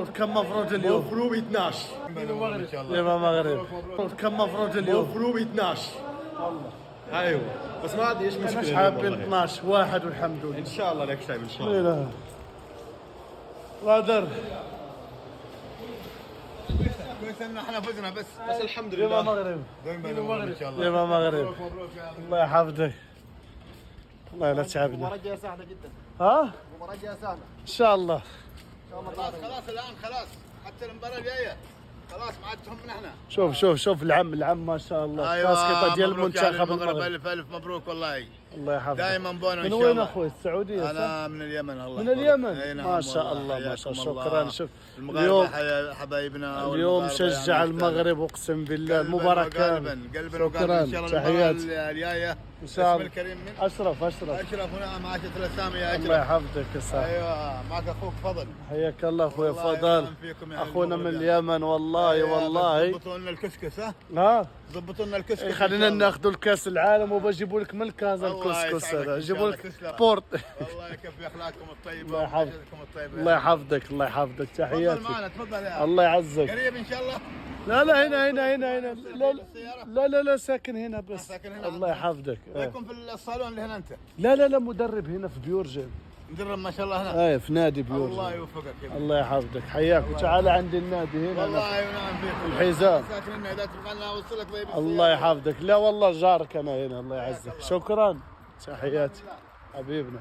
كم مفروض اليوم؟ مفروض 12 ان شاء الله. يبقى مغرب. كم مفروض اليوم؟ مفروض 12 والله ايوه بس ما عندي ايش مشكله مش اليوم حابين والله. 12 واحد والحمد لله. ان شاء الله نكست تايم ان شاء الله. لا غادر كويس ان احنا فزنا بس الحمد يبقى لله. مغرب. دائما ان شاء الله. يبقى مغرب. مبروك يا عم. الله يحفظك. الله لا تعبنا. المباراة جاية سهلة جدا. ها؟ المباراة جاية سهلة. ان شاء الله. خلاص الان خلاص حتى المباراه الجايه خلاص ما عاد تهمنا احنا. شوف العم ما شاء الله كاسكيطه ديال مبروك يا المنتخب المغرب. المغرب. الف مبروك والله. الله يحفظك. دائما بونا ان من شاء وين الله. اخوي؟ السعوديه صح؟ انا من اليمن. الله من اليمن. أي نعم ما شاء والله. الله ما شاء الله. حياكم شكرا. الله. شوف المغاربه اليوم حبايبنا اليوم شجع المغرب اقسم بالله. المباراه كامله. شكرا تحياتي الجايه ان شاء الله. الكريم من اشرف اشرف ونعم عاشت الاسامي يا الله اشرف. يحفظك يا صاحبي. ايوه معك اخوك فضل. حياك الله اخوي والله فضل. يبارك فيكم يا اخونا من المغرب. اليمن والله أيوة، والله. ضبطوا لنا الكسكس ها. ها ضبطوا لنا الكسكس. خلينا ناخذوا الكاس العالم وبجيبوا لك من كازا الله الكسكس يسعدك هذا إن جيبوا شاء لك الله. تسلم. بورت. والله يكفي اخلاقكم الطيبه الله يحفظك. ومعيشتكم الطيبه. الله يحفظك الله يحفظك تفضل تحياتي. معنا تفضل يا الله يعزك. قريب ان شاء الله. لا هنا لا ساكن هنا بس. ساكن هنا. الله يحفظك. يكون في الصالون اللي هنا انت. لا مدرب هنا في بيورجن. مدرب ما شاء الله هنا. في نادي الله بيورجن. يوفقك يا الله يحفظك حياك وتعال عند النادي هنا والله ونعم فيكم. الحزام. ساكن هنا اذا تبغى لنا اوصلك بيبي. الله يحفظك. لا والله جارك انا هنا. الله يعزك. شكرا تحياتي حبيبنا.